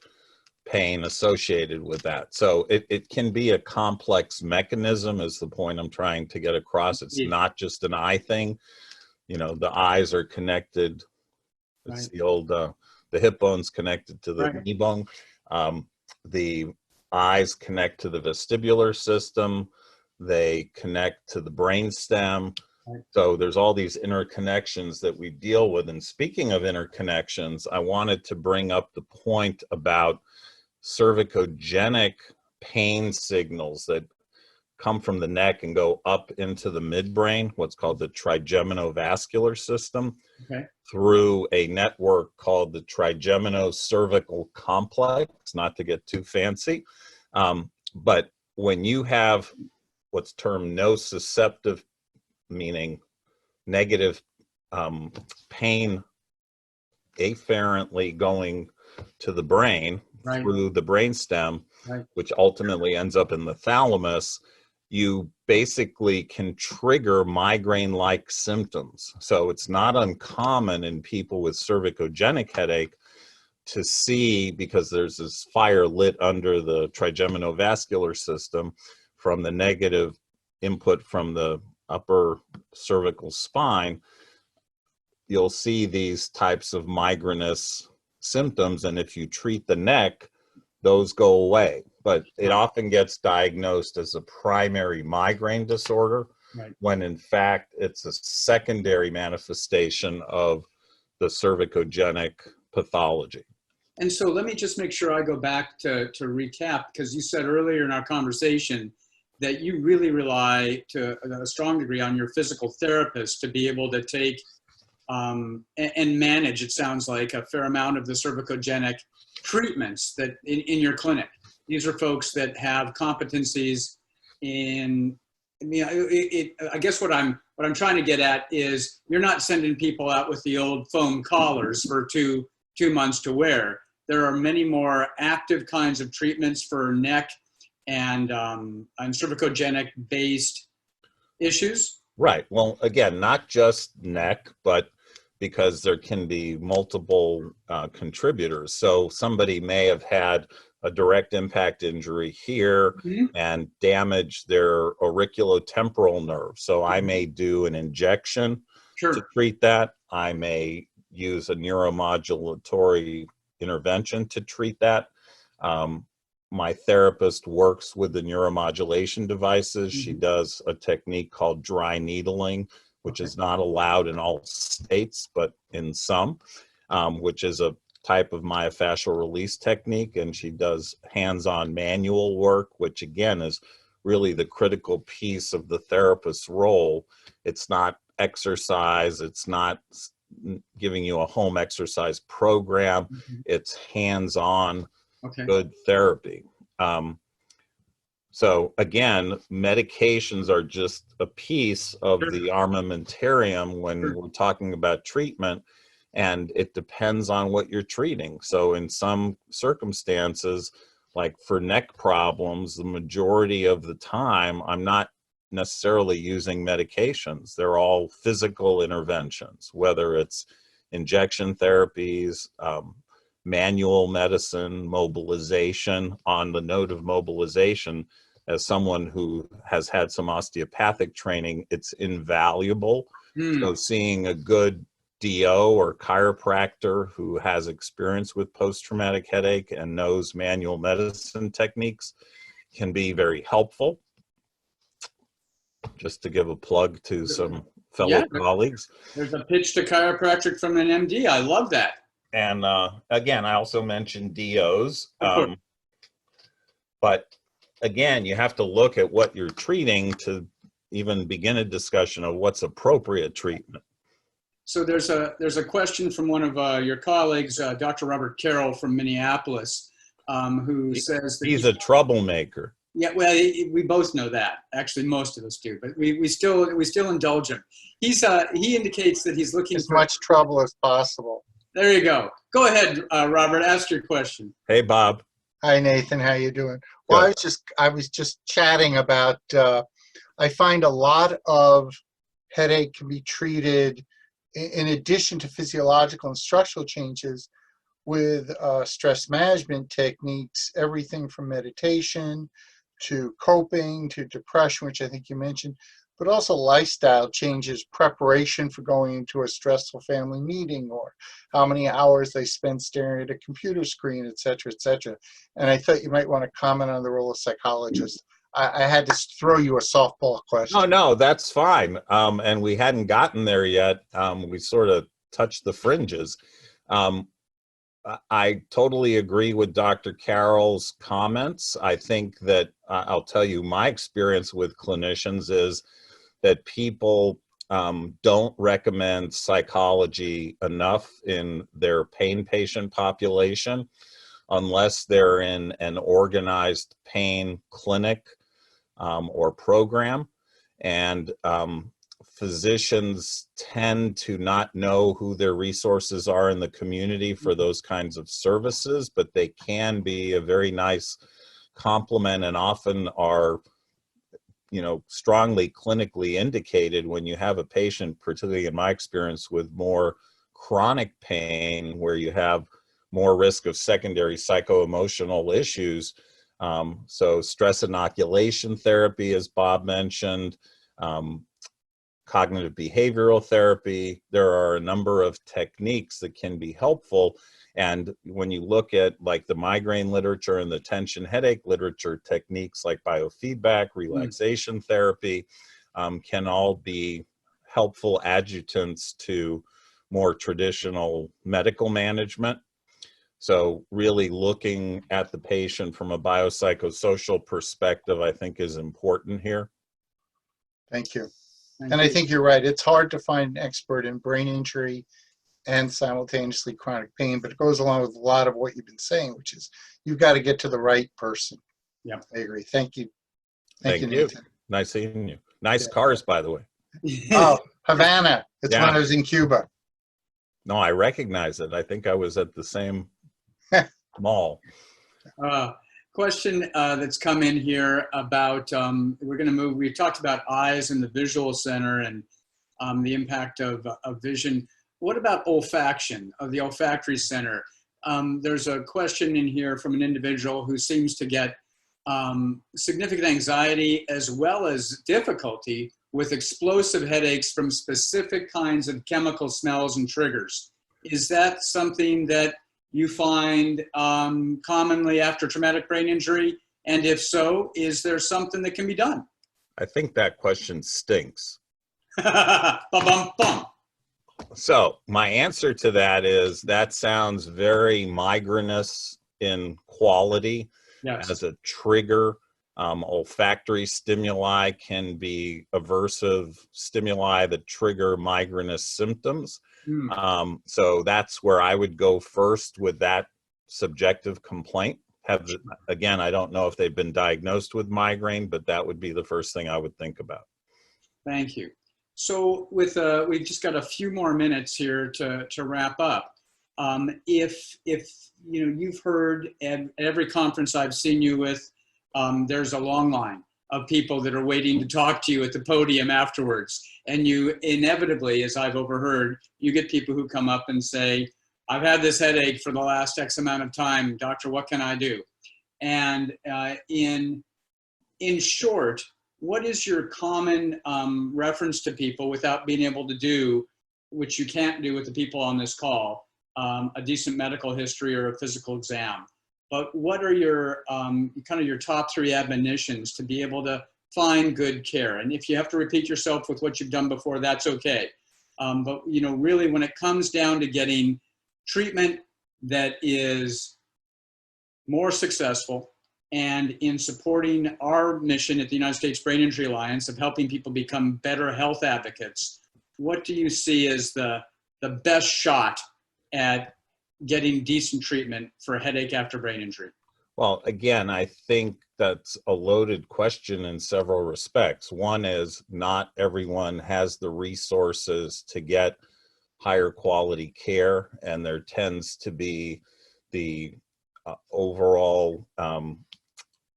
pain associated with that. So it can be a complex mechanism, is the point I'm trying to get across. It's not just an eye thing. You know, the eyes are connected. It's the old, the hip bone's connected to the knee bone. The eyes connect to the vestibular system. They connect to the brain stem. So there's all these interconnections that we deal with. And speaking of interconnections, I wanted to bring up the point about cervicogenic pain signals that come from the neck and go up into the midbrain, what's called the trigeminal-vascular system, through a network called the trigemino-cervical complex, not to get too fancy. But when you have what's termed nociceptive, meaning negative pain afferently going to the brain through the brainstem, which ultimately ends up in the thalamus, you basically can trigger migraine-like symptoms. So it's not uncommon in people with cervicogenic headache to see, because there's this fire lit under the trigeminal-vascular system from the negative input from the upper cervical spine, you'll see these types of migrainous symptoms. And if you treat the neck, those go away. But it often gets diagnosed as a primary migraine disorder, when in fact it's a secondary manifestation of the cervicogenic pathology. And so let me just make sure I go back to recap, because you said earlier in our conversation that you really rely to a strong degree on your physical therapist to be able to take and manage, it sounds like, a fair amount of the cervicogenic treatments that in your clinic. These are folks that have competencies in, I guess what I'm trying to get at is you're not sending people out with the old foam collars for two months to wear. There are many more active kinds of treatments for neck and cervicogenic based issues. Right. Well, again, not just neck, but because there can be multiple contributors. So somebody may have had a direct impact injury here and damage their auriculotemporal nerve. So I may do an injection to treat that. I may use a neuromodulatory intervention to treat that. My therapist works with the neuromodulation devices. She does a technique called dry needling, which is not allowed in all states, but in some, which is a type of myofascial release technique. And she does hands-on manual work, which again is really the critical piece of the therapist's role. It's not exercise. It's not giving you a home exercise program. It's hands-on good therapy. So again, medications are just a piece of the armamentarium when we're talking about treatment, and it depends on what you're treating. So in some circumstances, like for neck problems, the majority of the time, I'm not necessarily using medications. They're all physical interventions, whether it's injection therapies, manual medicine, mobilization. On the note of mobilization, as someone who has had some osteopathic training, it's invaluable. So seeing a good DO or chiropractor who has experience with post-traumatic headache and knows manual medicine techniques can be very helpful. Just to give a plug to some fellow colleagues. There's a pitch to chiropractic from an MD. I love that. And again, I also mentioned DOs. But again, you have to look at what you're treating to even begin a discussion of what's appropriate treatment. So there's a question from one of your colleagues, Dr. Robert Carroll from Minneapolis, who says that he's a troublemaker. Yeah, well, we both know that. Actually, most of us do, but we still indulge him. He indicates that he's looking as for much trouble as possible. There you go. Go ahead, Robert. Ask your question. Hey, Bob. Hi, Nathan. How you doing? Well, I was just chatting about. I find a lot of headache can be treated in addition to physiological and structural changes with stress management techniques. Everything from meditation to coping to depression, which I think you mentioned, but also lifestyle changes, preparation for going into a stressful family meeting, or how many hours they spend staring at a computer screen, et cetera, et cetera. And I thought you might want to comment on the role of psychologists. I had to throw you a softball question. Oh, no, that's fine. And we hadn't gotten there yet. We sort of touched the fringes. I totally agree with Dr. Carroll's comments. I think that I'll tell you my experience with clinicians is that people don't recommend psychology enough in their pain patient population unless they're in an organized pain clinic or program. And physicians tend to not know who their resources are in the community for those kinds of services, but they can be a very nice complement and often are, you know, strongly clinically indicated when you have a patient, particularly in my experience, with more chronic pain where you have more risk of secondary psycho-emotional issues. So stress inoculation therapy, as Bob mentioned, cognitive behavioral therapy. There are a number of techniques that can be helpful. And when you look at like the migraine literature and the tension headache literature, techniques like biofeedback, relaxation therapy can all be helpful adjutants to more traditional medical management. So really looking at the patient from a biopsychosocial perspective, I think is important here. Thank you. And I think you're right. It's hard to find an expert in brain injury and simultaneously chronic pain, but it goes along with a lot of what you've been saying, which is you've got to get to the right person. Yeah, I agree. Thank you. Thank you. Nathan. Nice seeing you. Nice cars, by the way. Oh, Havana. It's when I was in Cuba. No, I recognize it. I think I was at the same mall. Question that's come in here about, we're going to move, we talked about eyes and the visual center and the impact of vision. What about olfaction, of the olfactory center? There's a question in here from an individual who seems to get significant anxiety as well as difficulty with explosive headaches from specific kinds of chemical smells and triggers. Is that something that you find commonly after traumatic brain injury? And if so, is there something that can be done? I think that question stinks. Ba-bum-bum. So my answer to that is that sounds very migrainous in quality. Yes. As a trigger. Olfactory stimuli can be aversive stimuli that trigger migrainous symptoms. So that's where I would go first with that subjective complaint. Again, I don't know if they've been diagnosed with migraine, but that would be the first thing I would think about. Thank you. So with we've just got a few more minutes here to wrap up. If you know, you've heard at every conference I've seen you with, there's a long line. of people that are waiting to talk to you at the podium afterwards. And you inevitably, as I've overheard, you get people who come up and say, I've had this headache for the last X amount of time. Doctor, what can I do? And in short, what is your common reference to people without being able to do, which you can't do with the people on this call, a decent medical history or a physical exam? But what are your kind of your top 3 admonitions to be able to find good care? And if you have to repeat yourself with what you've done before, that's okay. But you know, really, when it comes down to getting treatment that is more successful, and in supporting our mission at the United States Brain Injury Alliance of helping people become better health advocates, what do you see as the best shot at getting decent treatment for a headache after brain injury? Well, again, I think that's a loaded question in several respects. One is not everyone has the resources to get higher quality care, and there tends to be the overall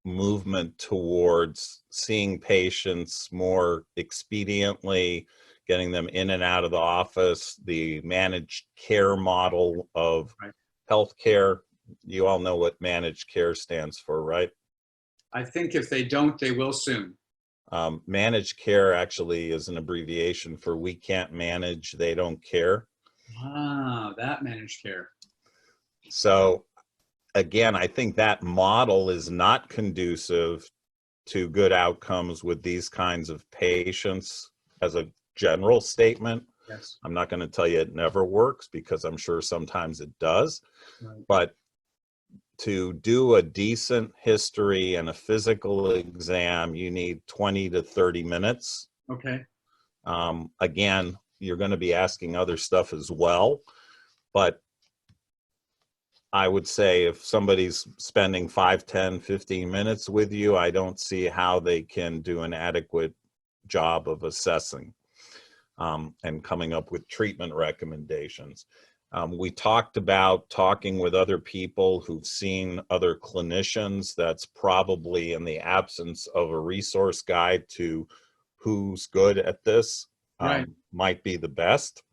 movement towards seeing patients more expediently, getting them in and out of the office, the managed care model of healthcare. You all know what managed care stands for, right? I think if they don't, they will soon. Managed care actually is an abbreviation for we can't manage, they don't care. Wow, that managed care. So again, I think that model is not conducive to good outcomes with these kinds of patients as a general statement. Yes. I'm not going to tell you it never works, because I'm sure sometimes it does. Right. But to do a decent history and a physical exam, you need 20 to 30 minutes. Okay. Again, you're going to be asking other stuff as well, but I would say if somebody's spending 5, 10, 15 minutes with you, I don't see how they can do an adequate job of assessing and coming up with treatment recommendations. We talked about talking with other people who've seen other clinicians. That's probably, in the absence of a resource guide to who's good at this, Right. might be the best.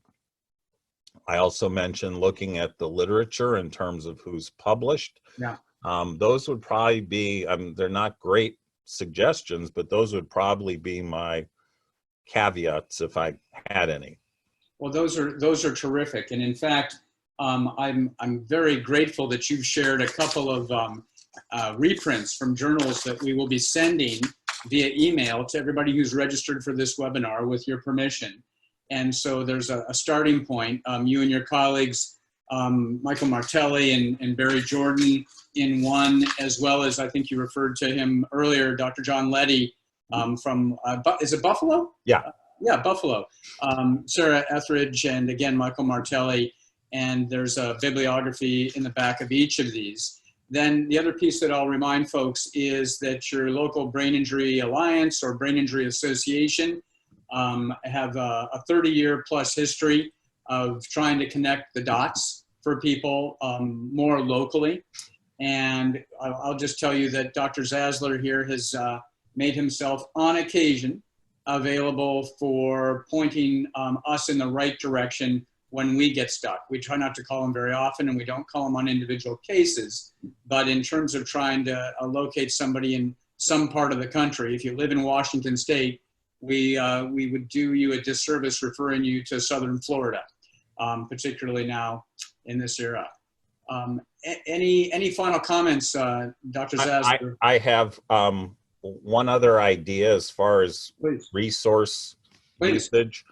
I also mentioned looking at the literature in terms of who's published. Yeah. Those would probably be, they're not great suggestions, but those would probably be my caveats if I had any. Well, those are terrific. And in fact, I'm very grateful that you've shared a couple of reprints from journals that we will be sending via email to everybody who's registered for this webinar with your permission. And so there's a starting point. You and your colleagues, Michael Martelli and Barry Jordan in one, as well as, I think you referred to him earlier, Dr. John Letty from, is it Buffalo? Yeah. Yeah, Buffalo. Sarah Etheridge and again, Michael Martelli. And there's a bibliography in the back of each of these. Then the other piece that I'll remind folks is that your local Brain Injury Alliance or Brain Injury Association have a 30-year plus history of trying to connect the dots for people more locally. And I'll just tell you that Dr. Zasler here has made himself on occasion available for pointing us in the right direction when we get stuck. We try not to call them very often, and we don't call them on individual cases, but in terms of trying to locate somebody in some part of the country, if you live in Washington State, we would do you a disservice referring you to Southern Florida, particularly now in this era. Any final comments, Dr. Zasler? I have one other idea as far as Please. resource Please. usage.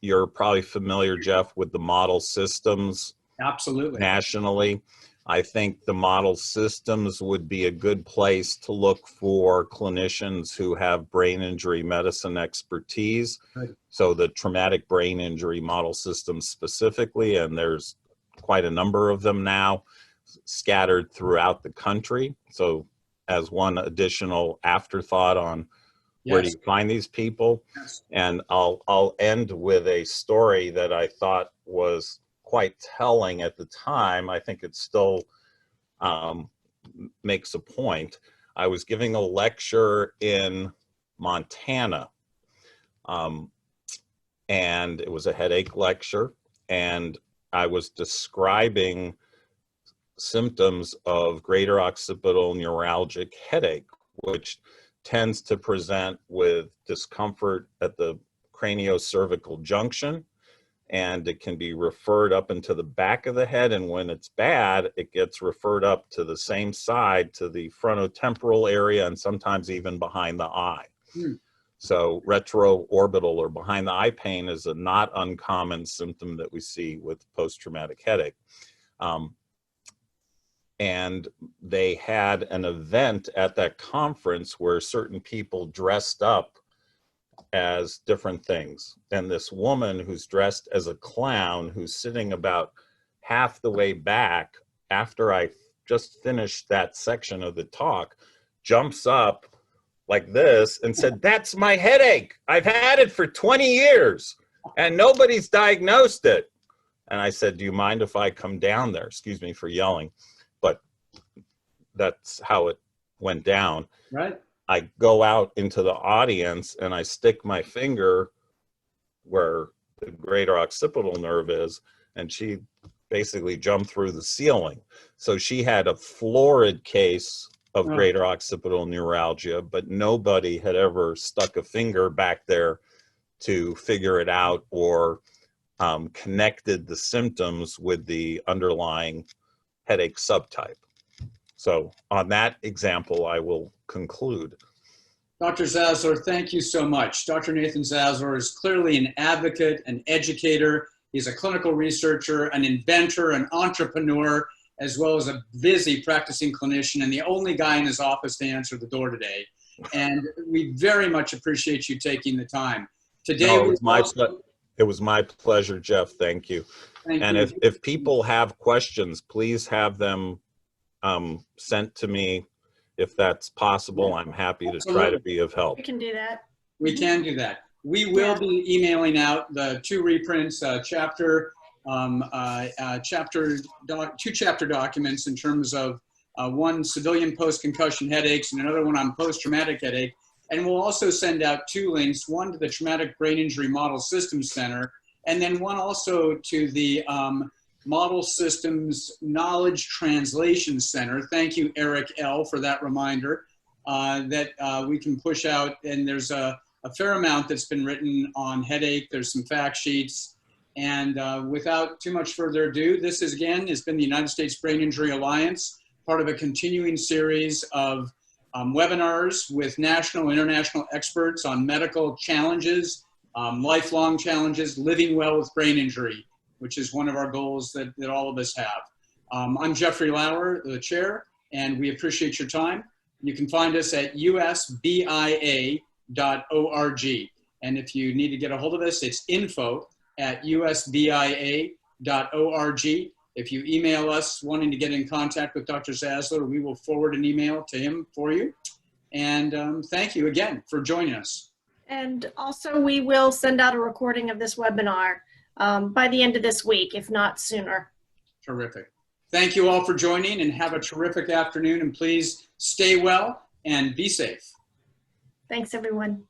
You're probably familiar, Jeff, with the model systems. Absolutely. Nationally. I think the model systems would be a good place to look for clinicians who have brain injury medicine expertise. Good. So the traumatic brain injury model systems specifically, and there's quite a number of them now scattered throughout the country. So as one additional afterthought on where do you find these people? Yes. And I'll end with a story that I thought was quite telling at the time. I think it still makes a point. I was giving a lecture in Montana, and it was a headache lecture, and I was describing symptoms of greater occipital neuralgic headache, which tends to present with discomfort at the craniocervical junction, and it can be referred up into the back of the head, and when it's bad, it gets referred up to the same side, to the frontotemporal area, and sometimes even behind the eye. So retroorbital or behind the eye pain is a not uncommon symptom that we see with post-traumatic headache. And they had an event at that conference where certain people dressed up as different things. And this woman who's dressed as a clown, who's sitting about half the way back after I just finished that section of the talk, jumps up like this and said, "That's my headache. I've had it for 20 years and nobody's diagnosed it." And I said, "Do you mind if I come down there?" Excuse me for yelling, but that's how it went down. Right. I go out into the audience and I stick my finger where the greater occipital nerve is, and she basically jumped through the ceiling. So she had a florid case of greater occipital neuralgia, but nobody had ever stuck a finger back there to figure it out or connected the symptoms with the underlying headache subtype. So on that example, I will conclude. Dr. Zasler, thank you so much. Dr. Nathan Zasler is clearly an advocate, an educator. He's a clinical researcher, an inventor, an entrepreneur, as well as a busy practicing clinician, and the only guy in his office to answer the door today. And we very much appreciate you taking the time. Today, No, it was my pleasure, Jeff. Thank you. And if people have questions, please have them sent to me if that's possible. Yeah. I'm happy to try to be of help. We can do that. We can do that. We will be emailing out the 2 reprints, two chapter documents in terms of one civilian post-concussion headaches and another one on post-traumatic headache. And we'll also send out 2 links, one to the Traumatic Brain Injury Model Systems Center, and then one also to the Model Systems Knowledge Translation Center. Thank you, Eric L., for that reminder that we can push out. And there's a fair amount that's been written on headache. There's some fact sheets. And without too much further ado, this is, again, has been the United States Brain Injury Alliance, part of a continuing series of webinars with national and international experts on medical challenges, lifelong challenges, living well with brain injury, which is one of our goals that all of us have. I'm Jeffrey Lauer, the chair, and we appreciate your time. You can find us at usbia.org. And if you need to get a hold of us, it's info@usbia.org. If you email us wanting to get in contact with Dr. Zasler, we will forward an email to him for you. And thank you again for joining us. And also we will send out a recording of this webinar by the end of this week, if not sooner. Terrific. Thank you all for joining, and have a terrific afternoon, and please stay well and be safe. Thanks, everyone.